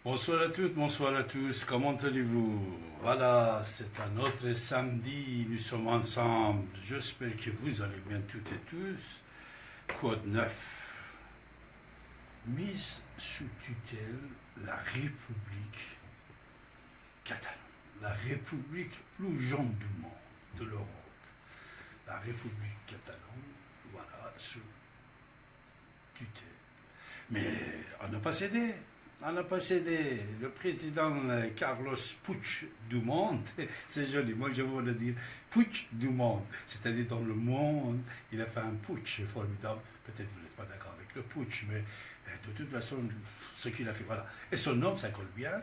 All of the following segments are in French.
Bonsoir à toutes, bonsoir à tous, comment allez-vous? Voilà, c'est un autre samedi, nous sommes ensemble. J'espère que vous allez bien toutes et tous. Code 9. Mise sous tutelle la République catalane. La République plus jeune du monde, de l'Europe. La République catalane, voilà, sous tutelle. Mais on n'a pas cédé. On n'a pas cédé. Le président Carlos Puigdemont, c'est joli, moi je veux le dire, Puigdemont, c'est-à-dire dans le monde, il a fait un putsch formidable. Peut-être vous n'êtes pas d'accord avec le putsch, mais de toute façon, ce qu'il a fait, voilà. Et son nom, ça colle bien.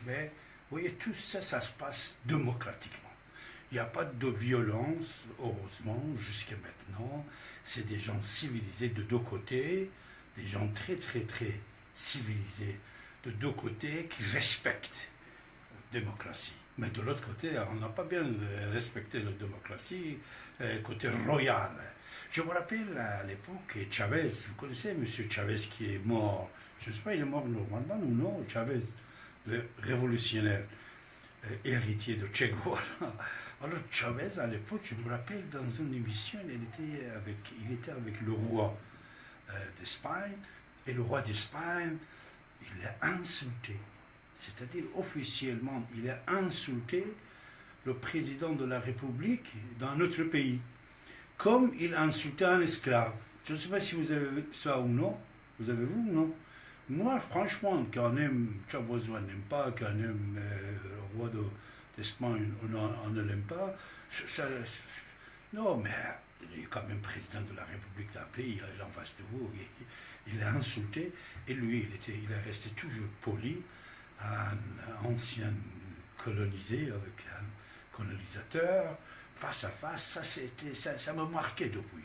Mais, vous voyez, tout ça, ça se passe démocratiquement. Il n'y a pas de violence, heureusement, jusqu'à maintenant. C'est des gens civilisés de deux côtés, des gens très, très, très civilisés de deux côtés qui respectent la démocratie. Mais de l'autre côté, on n'a pas bien respecté la démocratie côté royal. Je me rappelle à l'époque, Chavez, vous connaissez M. Chavez qui est mort, je ne sais pas, il est mort normalement ou non, Chavez, le révolutionnaire, héritier de Che Guevara. Alors Chavez, à l'époque, je me rappelle, dans une émission, il était avec le roi d'Espagne, et le roi d'Espagne, il l'a insulté. C'est-à-dire, officiellement, il a insulté le président de la République dans notre pays, comme il a insulté un esclave. Je ne sais pas si vous avez vu ça ou non. Vous avez vu ou non? Moi, franchement, quand on aime Chavez, on n'aime pas, quand on aime le roi d'Espagne, on ne l'aime pas. Non, mais il est quand même président de la République d'un pays, il est en face de vous, il l'a insulté, et lui, il est resté toujours poli, un ancien colonisé avec un colonisateur, face à face, ça m'a marqué depuis.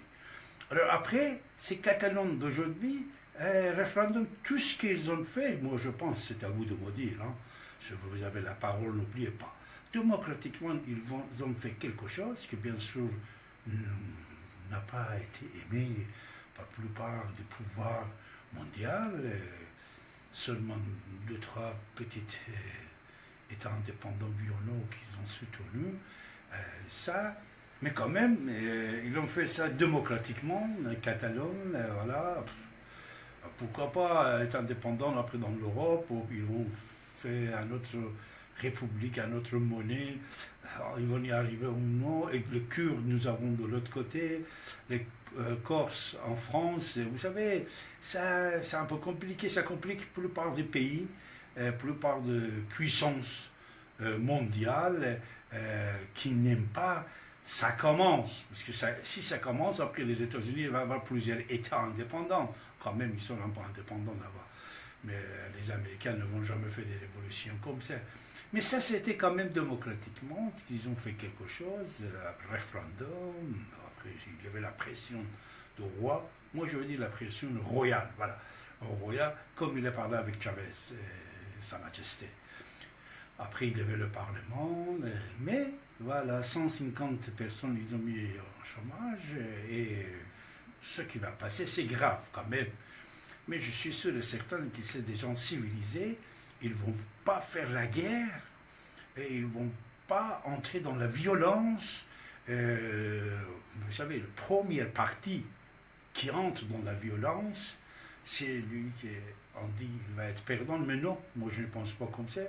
Alors après, ces Catalans d'aujourd'hui, référendum, tout ce qu'ils ont fait, moi je pense, c'est à vous de me dire, hein, si vous avez la parole, n'oubliez pas. Démocratiquement, ils ont fait quelque chose que bien sûr n'a pas été aimé par la plupart du pouvoir mondial. Seulement deux, trois petites États indépendants bionaux qu'ils ont soutenus. Ça, mais quand même, ils ont fait ça démocratiquement, Catalogne, voilà. Pourquoi pas être indépendant après dans l'Europe, où ils ont fait un autre république, à notre monnaie, ils vont y arriver ou non, et le Kurde nous avons de l'autre côté, les Corses en France, vous savez, ça c'est un peu compliqué, ça complique la plupart des pays, la plupart de puissances mondiales qui n'aiment pas, ça commence, parce que si ça commence, après les États-Unis, il va y avoir plusieurs États indépendants, quand même ils sont un peu indépendants là-bas, mais les Américains ne vont jamais faire des révolutions comme ça. Mais ça, c'était quand même démocratiquement, ils ont fait quelque chose, un référendum, après il y avait la pression du roi, moi je veux dire la pression royale, voilà, royal, comme il a parlé avec Chavez, Sa Majesté. Après il y avait le Parlement, mais voilà, 150 personnes ils ont mis au chômage, et ce qui va passer, c'est grave quand même. Mais je suis sûr et certain que c'est des gens civilisés, ils ne vont pas faire la guerre et ils ne vont pas entrer dans la violence. Vous savez, le premier parti qui entre dans la violence, c'est lui qui, on dit, il va être perdant, mais non, moi je ne pense pas comme ça.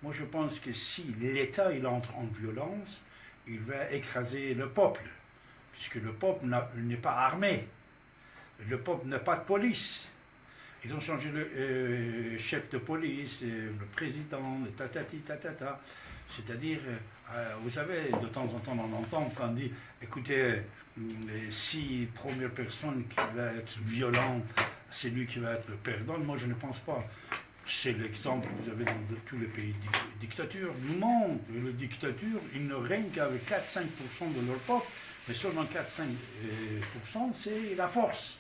Moi je pense que si l'État il entre en violence, il va écraser le peuple, puisque le peuple n'est pas armé, le peuple n'a pas de police. Ils ont changé le chef de police, le président, le tatati tatata. C'est-à-dire, vous savez, de temps en temps on entend quand on dit, écoutez, si première personne qui va être violente, c'est lui qui va être le perdant. Moi je ne pense pas. C'est l'exemple que vous avez dans tous les pays de dictature du monde. Et la dictature, ils ne règnent qu'avec 4-5% de leur peuple, mais seulement 4-5%, c'est la force.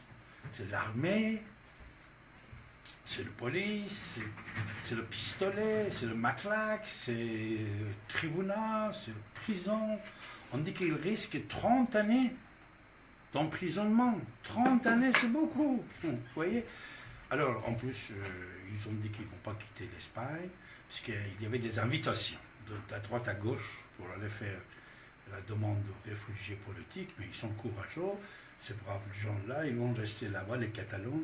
C'est l'armée, c'est la police, c'est le pistolet, c'est le matraque, c'est le tribunal, c'est la prison. On dit qu'il risque 30 années d'emprisonnement. 30 années, c'est beaucoup. Vous voyez? Alors, en plus, ils ont dit qu'ils ne vont pas quitter l'Espagne, parce qu'il y avait des invitations de droite à gauche pour aller faire la demande de réfugiés politiques, mais ils sont courageux, ces braves gens-là, ils vont rester là-bas, les Catalans,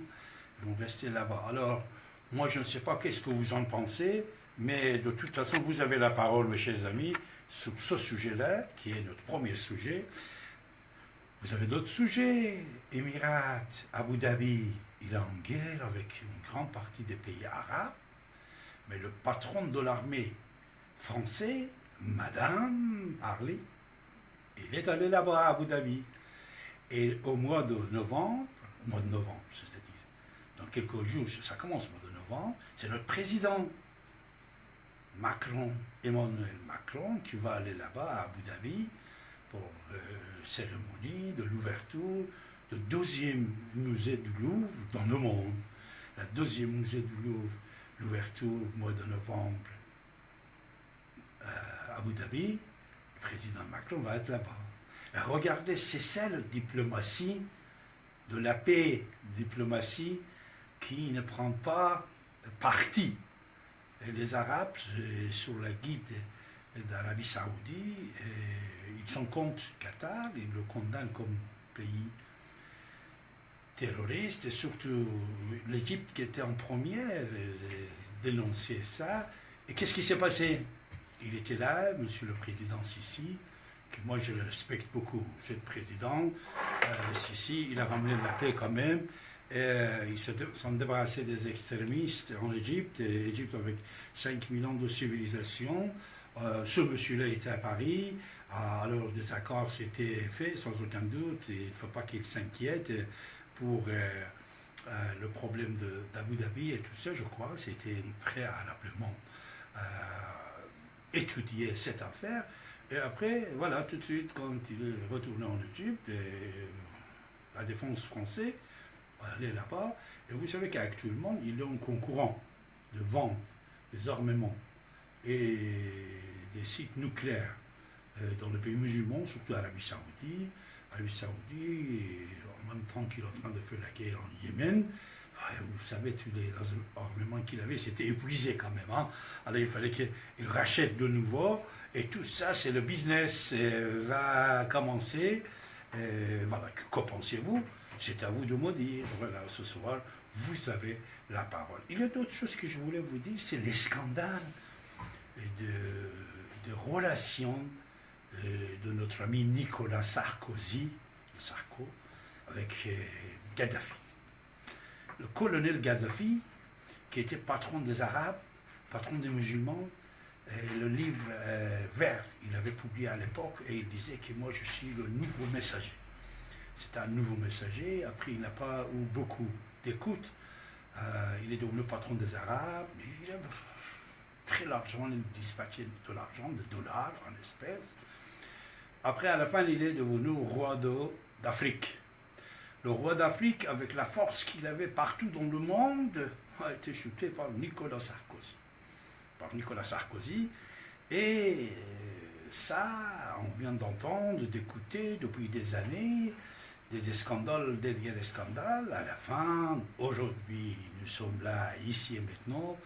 ils vont rester là-bas. Alors, moi, je ne sais pas qu'est-ce que vous en pensez, mais de toute façon, vous avez la parole, mes chers amis, sur ce sujet-là, qui est notre premier sujet. Vous avez d'autres sujets. Émirats, Abu Dhabi, il est en guerre avec une grande partie des pays arabes, mais le patron de l'armée français, Madame Parly, il est allé là-bas à Abu Dhabi. Et au mois de novembre, c'est-à-dire dans quelques jours, ça commence au mois de novembre, c'est notre président Macron, Emmanuel Macron, qui va aller là-bas à Abu Dhabi pour cérémonie de l'ouverture du deuxième musée du Louvre dans le monde. La deuxième musée du Louvre, l'ouverture au mois de novembre à Abu Dhabi, le président Macron va être là-bas. Regardez, c'est ça la diplomatie de la paix, diplomatie qui ne prend pas parti. Et les Arabes, sur la guide d'Arabie Saoudite, ils sont contre Qatar, ils le condamnent comme pays terroriste, et surtout l'Égypte qui était en première dénonçait ça. Et qu'est-ce qui s'est passé? Il était là, monsieur le président Sisi, que moi je respecte beaucoup, ce président. Sisi, il a ramené la paix quand même. Ils se sont débarrassés des extrémistes en Égypte, Égypte avec 5 millions de civilisation. Ce monsieur-là était à Paris, alors des accords s'étaient faits sans aucun doute, et il ne faut pas qu'il s'inquiète pour le problème d'Abu Dhabi et tout ça, je crois, c'était préalablement étudié cette affaire. Et après, voilà, tout de suite, quand il est retourné en Égypte, la défense française aller là-bas, et vous savez qu'actuellement, il y a un concurrent de vente des armements et des sites nucléaires dans les pays musulmans, surtout l'Arabie Saoudite. L'Arabie Saoudite, en même temps qu'il est en train de faire la guerre en Yémen, vous savez, tous les armements qu'il avait, c'était épuisé quand même. Hein. Alors il fallait qu'il rachète de nouveau, et tout ça, c'est le business va commencer. Voilà, qu'en pensez-vous? C'est à vous de me dire. Voilà, ce soir, vous avez la parole. Il y a d'autres choses que je voulais vous dire, c'est les scandales de relations de notre ami Nicolas Sarkozy, avec Gaddafi. Le colonel Gaddafi, qui était patron des Arabes, patron des musulmans, le livre vert, il avait publié à l'époque, et il disait que moi je suis le nouveau messager. C'est un nouveau messager, après il n'a pas eu beaucoup d'écoute, il est devenu patron des Arabes, il a très largement dispatché de l'argent, de dollars en espèces. Après, à la fin, il est devenu roi d'Afrique. Le roi d'Afrique, avec la force qu'il avait partout dans le monde, a été chuté par Nicolas Sarkozy. Et ça, on vient d'entendre, d'écouter depuis des années, des scandales derrière les scandales. À la fin, aujourd'hui, nous sommes là, ici et maintenant.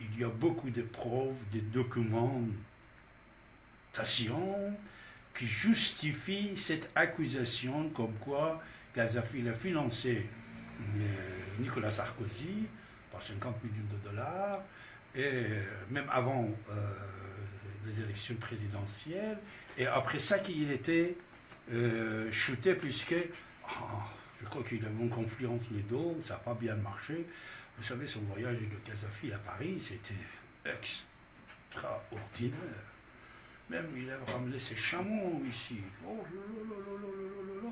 Il y a beaucoup de preuves, de documentations qui justifient cette accusation comme quoi Gaddafi a financé Nicolas Sarkozy par 50 millions de dollars, et même avant les élections présidentielles, et après ça qu'il était chuté, puisque je crois qu'il y avait un conflit entre les deux, ça n'a pas bien marché. Vous savez, son voyage de Gaddafi à Paris, c'était extraordinaire. Même il a ramené ses chameaux ici. Oh là là là là là là.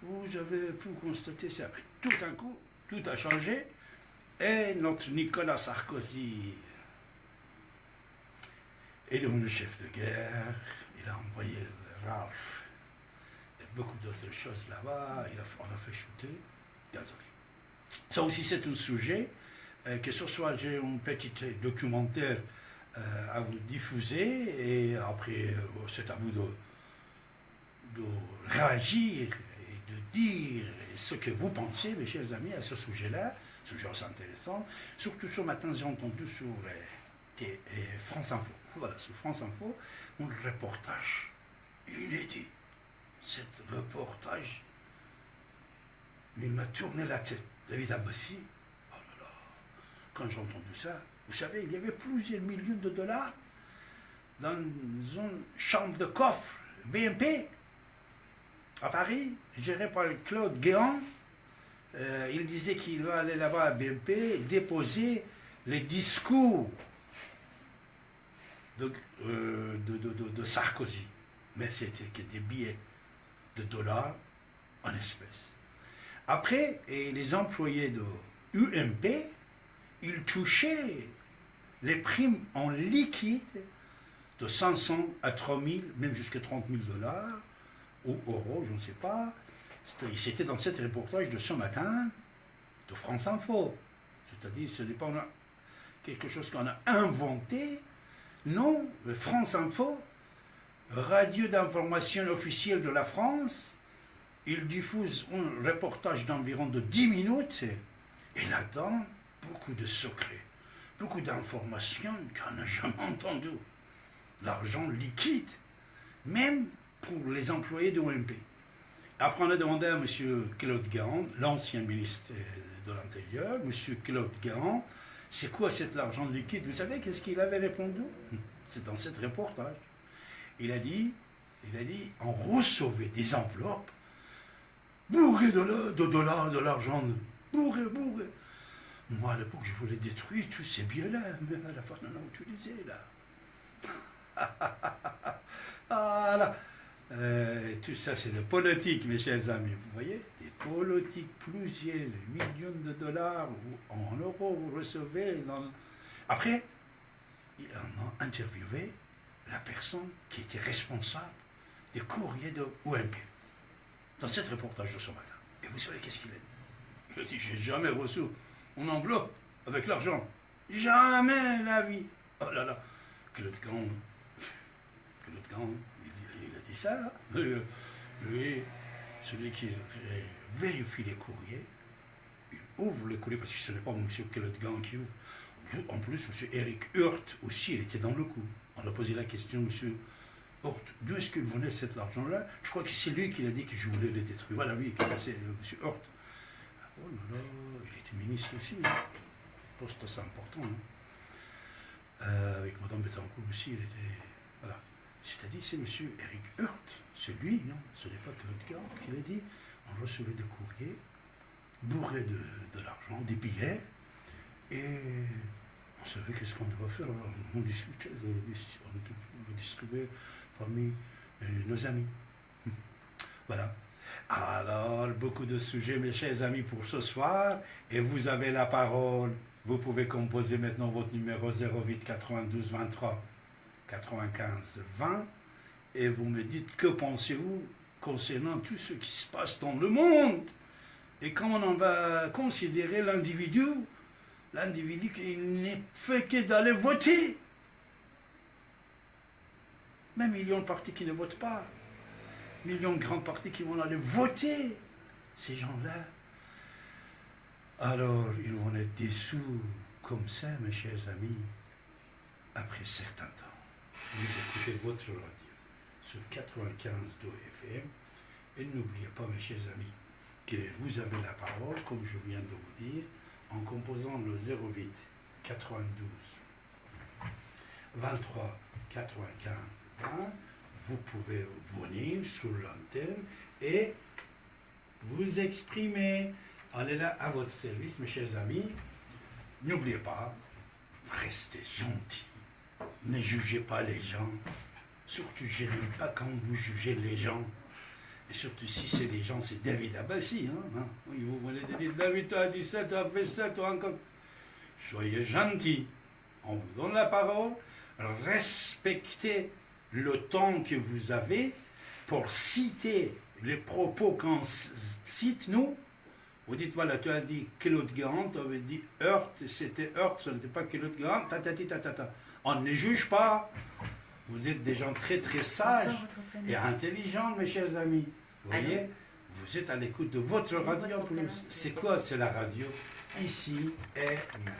Vous avez pu constater ça. Mais tout d'un coup, tout a changé. Et notre Nicolas Sarkozy est devenu chef de guerre. Il a envoyé le RAF et beaucoup d'autres choses là-bas. On a fait shooter Gaddafi. Ça aussi, c'est un sujet que ce soir, j'ai un petit documentaire à vous diffuser, et après, c'est à vous de réagir et de dire ce que vous pensez, mes chers amis, à ce sujet-là. toujours intéressant. Surtout ce matin, j'ai entendu sur France Info. Voilà, sur France Info, un reportage inédit. Cet reportage, il m'a tourné la tête. David Abbassi, oh là là, quand j'ai entendu ça, vous savez, il y avait plusieurs millions de dollars dans une chambre de coffre BNP à Paris, gérée par Claude Guéant. Il disait qu'il va aller là-bas à BNP déposer les discours de Sarkozy. Mais c'était que des billets de dollars en espèces. Après, et les employés de UMP, ils touchaient les primes en liquide de 500 à 3000, même jusqu'à 30 000 dollars, ou euros, je ne sais pas. C'était dans cet reportage de ce matin de France Info. C'est-à-dire, ce n'est pas quelque chose qu'on a inventé. Non, France Info, radio d'information officielle de la France, il diffuse un reportage d'environ de 10 minutes et là-dedans, beaucoup de secrets, beaucoup d'informations qu'on n'a jamais entendues. L'argent liquide, même pour les employés de l'OMP. Après, on a demandé à M. Claude Guéant, l'ancien ministre de l'Intérieur, M. Claude Guéant, c'est quoi cet argent liquide? Vous savez qu'est-ce qu'il avait répondu? C'est dans ce reportage. Il a dit, on recevait des enveloppes bourrées de dollars, de l'argent, bourrées. Moi, à l'époque, je voulais détruire tous ces biens-là, mais à la fin, on a utilisé, là. Ah là, tout ça, c'est de politique, mes chers amis. Vous voyez, des politiques, plusieurs millions de dollars en euros, vous recevez. Après, on a interviewé la personne qui était responsable des courriers de OMP dans ce reportage de ce matin. Et vous savez qu'est-ce qu'il a dit? Il a dit, j'ai jamais reçu une enveloppe avec l'argent. Jamais la vie. Oh là là. Claude Guéant, il a dit ça. Lui, celui qui vérifie les courriers, il ouvre les courriers, parce que ce n'est pas M. Claude Guéant qui ouvre. En plus, M. Eric Hurt aussi, il était dans le coup. On a posé la question, M. Hurt, d'où est-ce qu'il venait cet argent-là? Je crois que c'est lui qui a dit que je voulais le détruire. Voilà, oui, c'est M. Hurt. Oh là là, il était ministre aussi. Poste assez important. Avec Mme Bettencourt aussi, il était. Voilà. C'est-à-dire, c'est M. Eric Hurt, c'est lui, non? Ce n'est pas Claude Guéant qui l'a dit. On recevait des courriers bourrés de l'argent, des billets, et on savait qu'est-ce qu'on devait faire. Alors, on discutait, on distribuait parmi nos amis. Voilà. Alors, beaucoup de sujets, mes chers amis, pour ce soir, et vous avez la parole. Vous pouvez composer maintenant votre numéro 08 92 23 95 20 et vous me dites que pensez-vous concernant tout ce qui se passe dans le monde et comment on va considérer l'individu qui n'est fait que d'aller voter. Même millions de partis qui ne votent pas, millions de grands partis qui vont aller voter, ces gens-là. Alors, ils vont être dessous comme ça, mes chers amis, après certains temps. Vous écoutez votre radio sur 95.2 FM et n'oubliez pas, mes chers amis, que vous avez la parole, comme je viens de vous dire, en composant le 08 92 23 95 20, vous pouvez venir sur l'antenne et vous exprimer. On est là à votre service, mes chers amis. N'oubliez pas, restez gentils. Ne jugez pas les gens. Surtout, je n'aime pas quand vous jugez les gens. Et surtout, si c'est les gens, c'est David Abbassi. Oui, vous venez de dire, David, tu as dit ça, tu as fait ça, tu as encore... Soyez gentils. On vous donne la parole. Respectez le temps que vous avez pour citer les propos qu'on cite, nous. Vous dites, voilà, tu as dit Claude Guéant, tu avais dit Hurt, c'était Hurt, ce n'était pas Claude Guéant, On ne juge pas. Vous êtes des gens très très sages et intelligents, mes chers amis. Vous voyez, Vous êtes à l'écoute de votre radio Votre plus. prénom, C'est quoi? C'est la radio ici et maintenant.